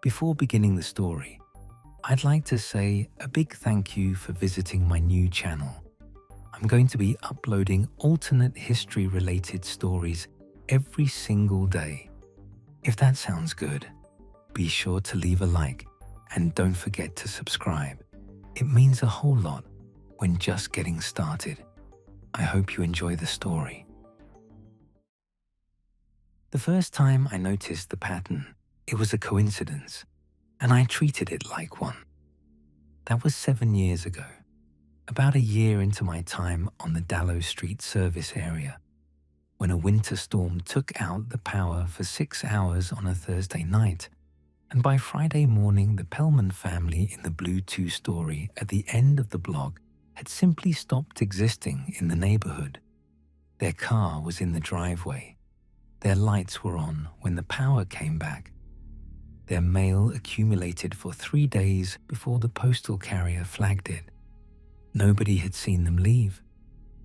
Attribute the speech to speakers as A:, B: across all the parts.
A: Before beginning the story, I'd like to say a big thank you for visiting my new channel. I'm going to be uploading alternate history-related stories every single day. If that sounds good, be sure to leave a like and don't forget to subscribe. It means a whole lot when just getting started. I hope you enjoy the story. The first time I noticed the pattern, it was a coincidence, and I treated it like one. That was 7 years ago, about a year into my time on the Dallow Street service area, when a winter storm took out the power for 6 hours on a Thursday night, and by Friday morning the Pellman family in the blue two-story at the end of the block had simply stopped existing in the neighborhood. Their car was in the driveway. Their lights were on when the power came back. Their mail accumulated for 3 days before the postal carrier flagged it. Nobody had seen them leave.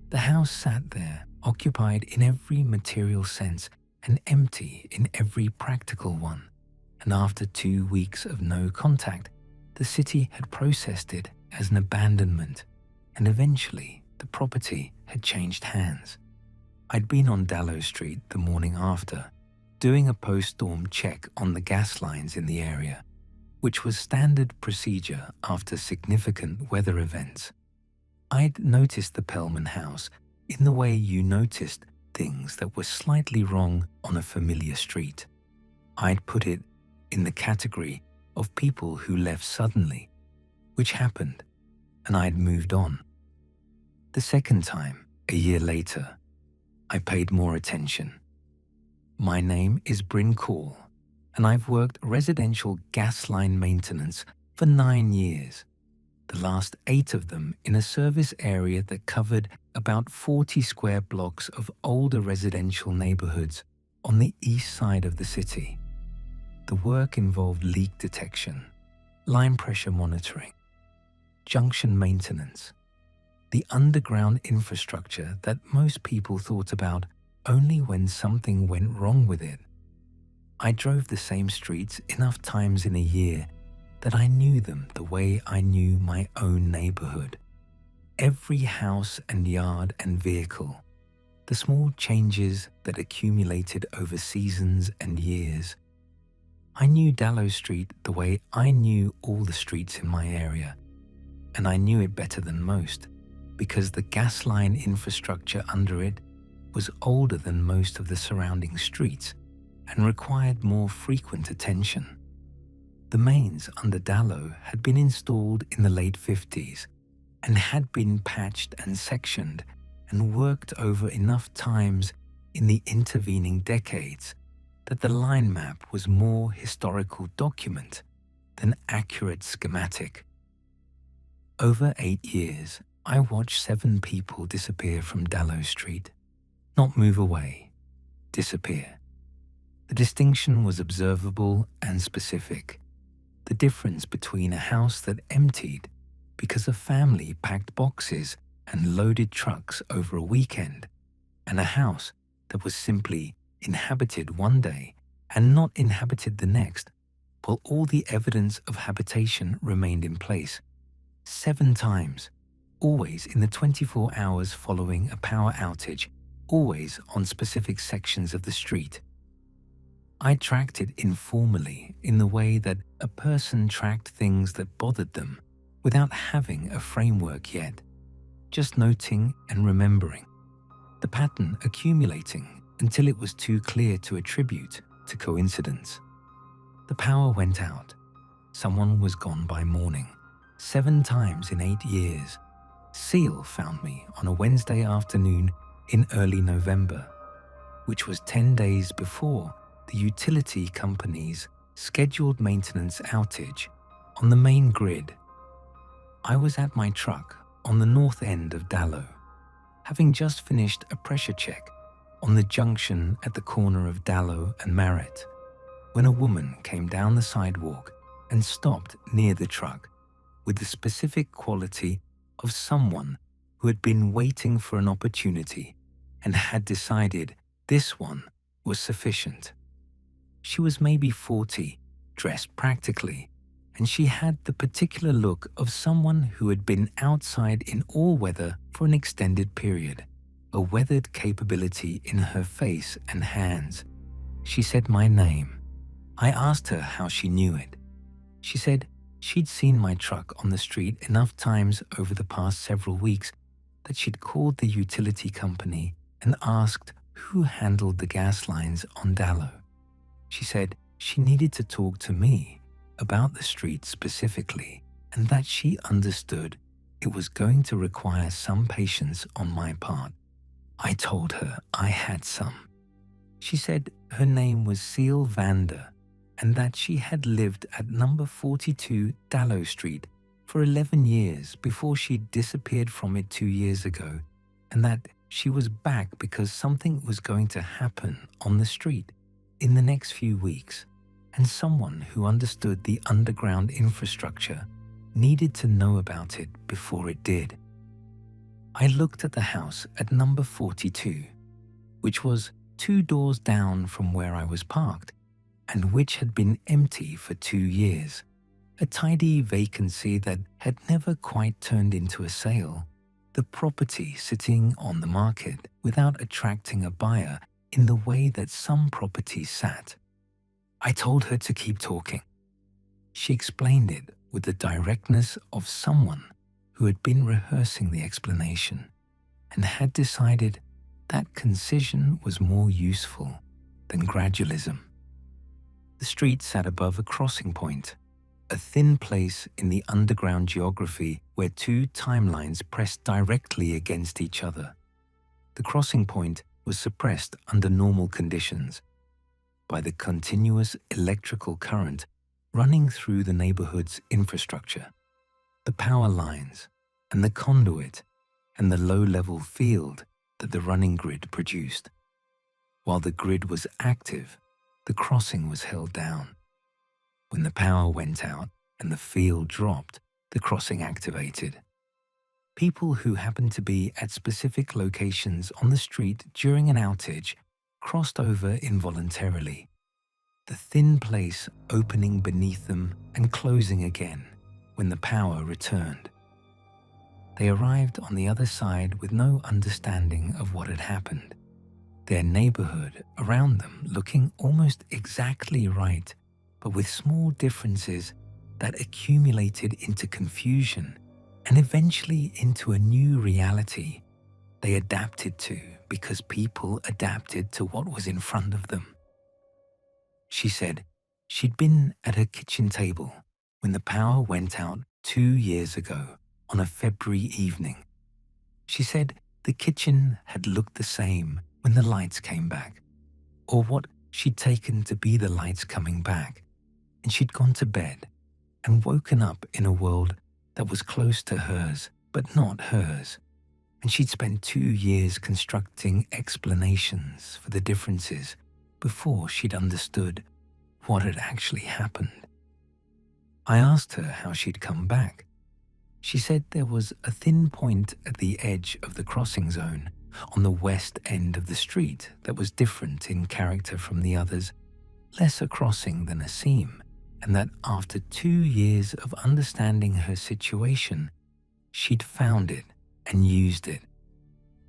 A: The house sat there, occupied in every material sense and empty in every practical one. And after 2 weeks of no contact, the city had processed it as an abandonment, and eventually the property had changed hands. I'd been on Dallow Street the morning after, doing a post-storm check on the gas lines in the area, which was standard procedure after significant weather events. I'd noticed the Pellman house in the way you noticed things that were slightly wrong on a familiar street. I'd put it in the category of people who left suddenly, which happened, and I'd moved on. The second time, a year later, I paid more attention. My name is Brin, and I've worked residential gas line maintenance for 9 years, the last 8 of them in a service area that covered about 40 square blocks of older residential neighborhoods on the east side of the city. The work involved leak detection, line pressure monitoring, junction maintenance, the underground infrastructure that most people thought about only when something went wrong with it. I drove the same streets enough times in a year that I knew them the way I knew my own neighborhood. Every house and yard and vehicle, the small changes that accumulated over seasons and years. I knew Dallow Street the way I knew all the streets in my area, and I knew it better than most because the gas line infrastructure under it was older than most of the surrounding streets and required more frequent attention. The mains under Dallow had been installed in the late 50s and had been patched and sectioned and worked over enough times in the intervening decades that the line map was more historical document than accurate schematic. Over 8 years, I watched 7 people disappear from Dallow Street. Not move away, disappear. The distinction was observable and specific. The difference between a house that emptied because a family packed boxes and loaded trucks over a weekend, and a house that was simply inhabited one day and not inhabited the next, while all the evidence of habitation remained in place. 7 times, always in the 24 hours following a power outage, always on specific sections of the street. I tracked it informally in the way that a person tracked things that bothered them without having a framework yet, just noting and remembering, the pattern accumulating until it was too clear to attribute to coincidence. The power went out. Someone was gone by morning. 7 times in 8 years. Seal found me on a Wednesday afternoon in early November, which was 10 days before the utility company's scheduled maintenance outage on the main grid. I was at my truck on the north end of Dallow, having just finished a pressure check on the junction at the corner of Dallow and Marriott, when a woman came down the sidewalk and stopped near the truck with the specific quality of someone who had been waiting for an opportunity and had decided this one was sufficient. She was maybe 40, dressed practically, and she had the particular look of someone who had been outside in all weather for an extended period, a weathered capability in her face and hands. She said my name. I asked her how she knew it. She said she'd seen my truck on the street enough times over the past several weeks that she'd called the utility company and asked who handled the gas lines on Dallow. She said she needed to talk to me about the street specifically, and that she understood it was going to require some patience on my part. I told her I had some. She said her name was Seal Vander and that she had lived at number 42 Dallow Street for 11 years before she disappeared from it 2 years ago, and that she was back because something was going to happen on the street in the next few weeks, and someone who understood the underground infrastructure needed to know about it before it did. I looked at the house at number 42, which was 2 doors down from where I was parked, and which had been empty for 2 years, a tidy vacancy that had never quite turned into a sale, the property sitting on the market without attracting a buyer in the way that some properties sat. I told her to keep talking. She explained it with the directness of someone who had been rehearsing the explanation and had decided that concision was more useful than gradualism. The street sat above a crossing point, a thin place in the underground geography where 2 timelines pressed directly against each other. The crossing point was suppressed under normal conditions by the continuous electrical current running through the neighborhood's infrastructure, the power lines, and the conduit, and the low-level field that the running grid produced. While the grid was active, the crossing was held down. When the power went out and the field dropped, the crossing activated. People who happened to be at specific locations on the street during an outage crossed over involuntarily, the thin place opening beneath them and closing again when the power returned. They arrived on the other side with no understanding of what had happened, their neighborhood around them looking almost exactly right, but with small differences that accumulated into confusion and eventually into a new reality they adapted to because people adapted to what was in front of them. She said she'd been at her kitchen table when the power went out 2 years ago on a February evening. She said the kitchen had looked the same when the lights came back, or what she'd taken to be the lights coming back, and she'd gone to bed and woken up in a world that was close to hers but not hers, and she'd spent 2 years constructing explanations for the differences before she'd understood what had actually happened. I asked her how she'd come back. She said there was a thin point at the edge of the crossing zone on the west end of the street that was different in character from the others, less a crossing than a seam, and that after 2 years of understanding her situation, she'd found it and used it.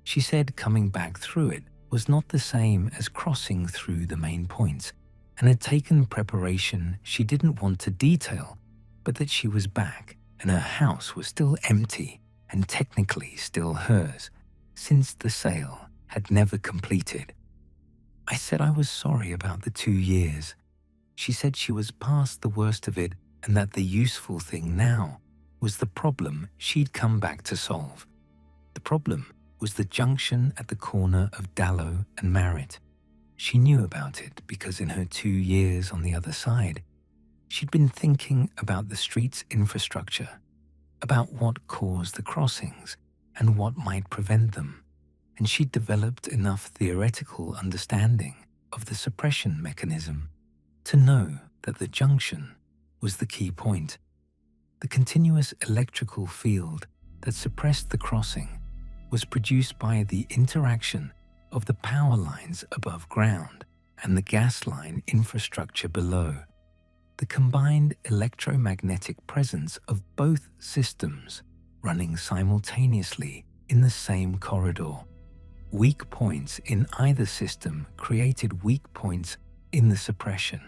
A: She said coming back through it was not the same as crossing through the main points, and had taken preparation she didn't want to detail, but that she was back and her house was still empty and technically still hers, since the sale had never completed. I said I was sorry about the 2 years. She said she was past the worst of it and that the useful thing now was the problem she'd come back to solve. The problem was the junction at the corner of Dallow and Merritt. She knew about it because in her 2 years on the other side, she'd been thinking about the street's infrastructure, about what caused the crossings and what might prevent them, and she'd developed enough theoretical understanding of the suppression mechanism to know that the junction was the key point. The continuous electrical field that suppressed the crossing was produced by the interaction of the power lines above ground and the gas line infrastructure below. The combined electromagnetic presence of both systems running simultaneously in the same corridor. Weak points in either system created weak points in the suppression.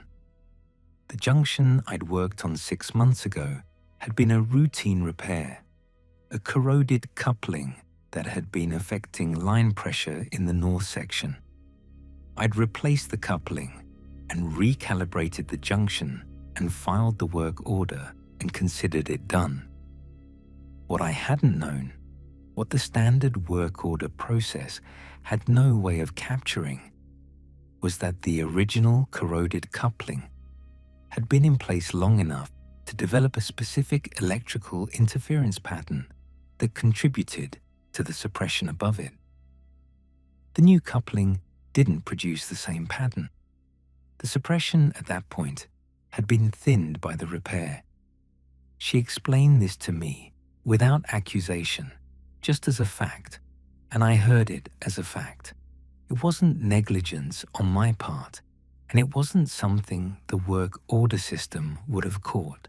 A: The junction I'd worked on 6 months ago had been a routine repair, a corroded coupling that had been affecting line pressure in the north section. I'd replaced the coupling and recalibrated the junction and filed the work order and considered it done. What I hadn't known, what the standard work order process had no way of capturing, was that the original corroded coupling had been in place long enough to develop a specific electrical interference pattern that contributed to the suppression above it. The new coupling didn't produce the same pattern. The suppression at that point had been thinned by the repair. She explained this to me without accusation, just as a fact, and I heard it as a fact. It wasn't negligence on my part, and it wasn't something the work order system would have caught.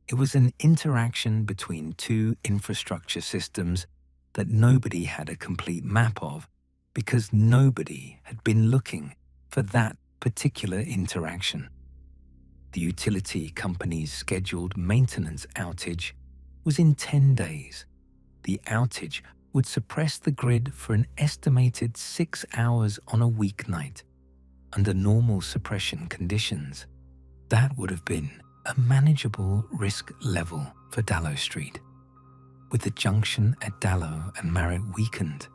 A: It was an interaction between two infrastructure systems that nobody had a complete map of because nobody had been looking for that particular interaction. The utility company's scheduled maintenance outage was in 10 days. The outage would suppress the grid for an estimated 6 hours on a weeknight. Under normal suppression conditions, that would have been a manageable risk level for Dallow Street. With the junction at Dallow and Marriott weakened,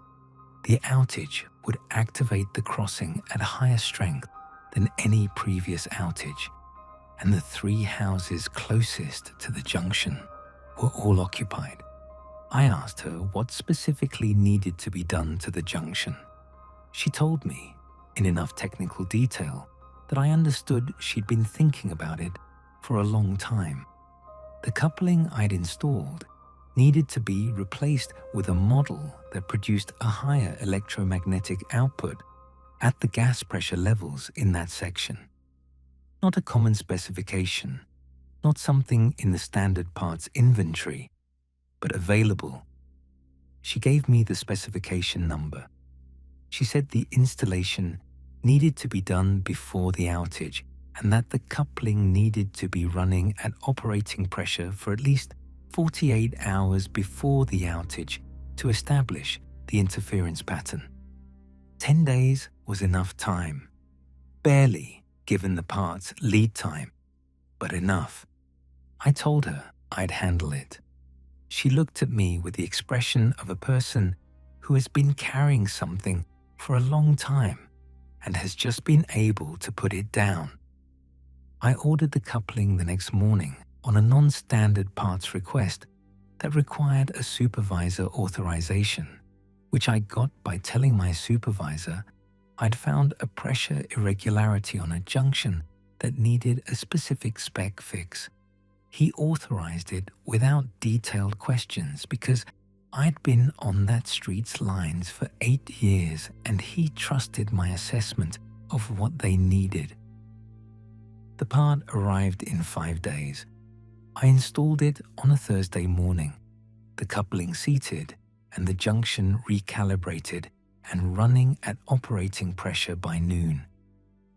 A: the outage would activate the crossing at higher strength than any previous outage, and the 3 houses closest to the junction were all occupied. I asked her what specifically needed to be done to the junction. She told me, in enough technical detail, that I understood she'd been thinking about it for a long time. The coupling I'd installed needed to be replaced with a model that produced a higher electromagnetic output at the gas pressure levels in that section. Not a common specification, not something in the standard parts inventory, but available. She gave me the specification number. She said the installation needed to be done before the outage and that the coupling needed to be running at operating pressure for at least 48 hours before the outage to establish the interference pattern. 10 days was enough time, barely given the part's lead time, but enough. I told her I'd handle it. She looked at me with the expression of a person who has been carrying something for a long time and has just been able to put it down. I ordered the coupling the next morning on a non-standard parts request that required a supervisor authorization, which I got by telling my supervisor I'd found a pressure irregularity on a junction that needed a specific spec fix. He authorized it without detailed questions because I'd been on that street's lines for 8 years and he trusted my assessment of what they needed. The part arrived in 5 days. I installed it on a Thursday morning, the coupling seated and the junction recalibrated and running at operating pressure by noon.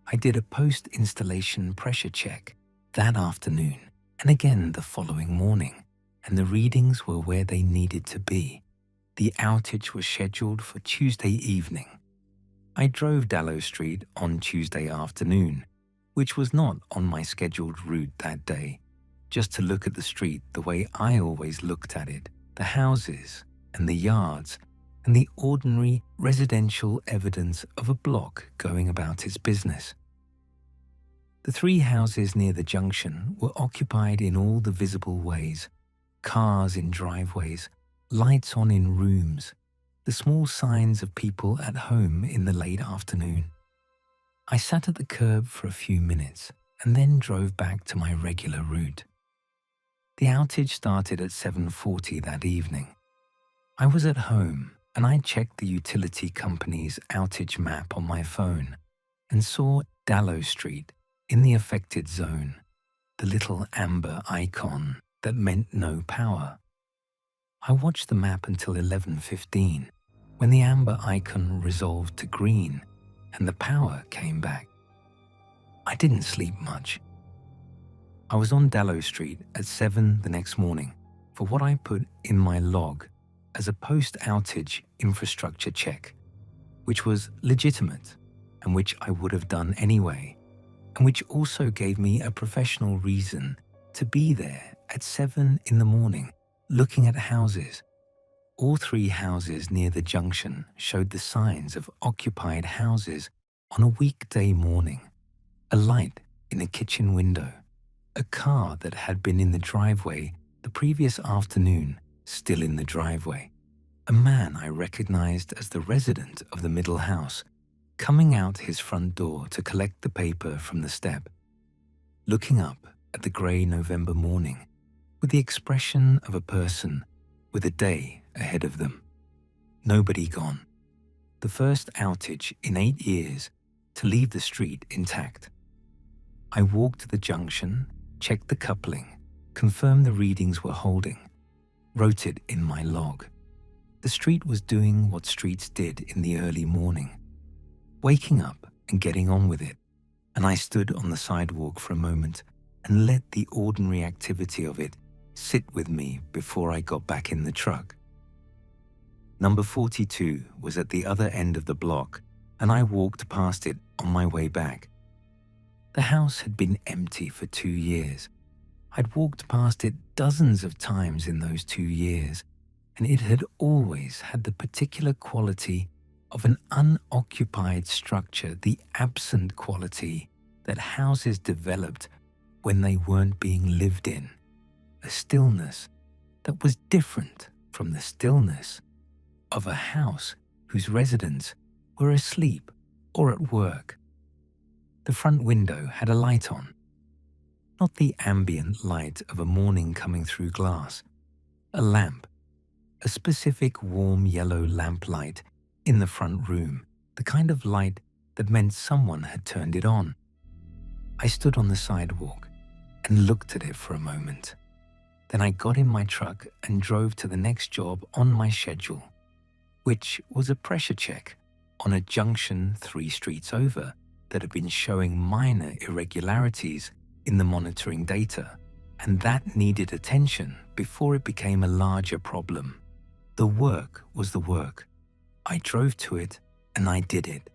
A: I did a post-installation pressure check that afternoon and again the following morning, and the readings were where they needed to be. The outage was scheduled for Tuesday evening. I drove Dallow Street on Tuesday afternoon, which was not on my scheduled route that day, just to look at the street the way I always looked at it, the houses and the yards and the ordinary residential evidence of a block going about its business. The 3 houses near the junction were occupied in all the visible ways: cars in driveways, lights on in rooms, the small signs of people at home in the late afternoon. I sat at the curb for a few minutes and then drove back to my regular route. The outage started at 7:40 that evening. I was at home and I checked the utility company's outage map on my phone and saw Dallow Street in the affected zone. the little amber icon that meant no power. I watched the map until 11:15, when the amber icon resolved to green and the power came back. I didn't sleep much. I was on Dallow Street at 7 the next morning for what I put in my log as a post-outage infrastructure check, which was legitimate and which I would have done anyway, and which also gave me a professional reason to be there at 7 in the morning looking at houses. All 3 houses near the junction showed the signs of occupied houses on a weekday morning. A light in a kitchen window, a car that had been in the driveway the previous afternoon still in the driveway, a man I recognized as the resident of the middle house coming out his front door to collect the paper from the step, looking up at the grey November morning with the expression of a person with a day ahead of them. Nobody gone. The first outage in 8 years to leave the street intact. I walked to the junction, checked the coupling, confirmed the readings were holding, wrote it in my log. The street was doing what streets did in the early morning, waking up and getting on with it, and I stood on the sidewalk for a moment and let the ordinary activity of it sit with me before I got back in the truck. Number 42 was at the other end of the block, and I walked past it on my way back. The house had been empty for 2 years. I'd walked past it dozens of times in those 2 years, and it had always had the particular quality of an unoccupied structure, the absent quality that houses developed when they weren't being lived in. A stillness that was different from the stillness of a house whose residents were asleep or at work. The front window had a light on, not the ambient light of a morning coming through glass, a lamp, a specific warm yellow lamplight in the front room, the kind of light that meant someone had turned it on. I stood on the sidewalk and looked at it for a moment. Then I got in my truck and drove to the next job on my schedule, which was a pressure check on a junction 3 streets over that had been showing minor irregularities in the monitoring data, and that needed attention before it became a larger problem. The work was the work. I drove to it and I did it.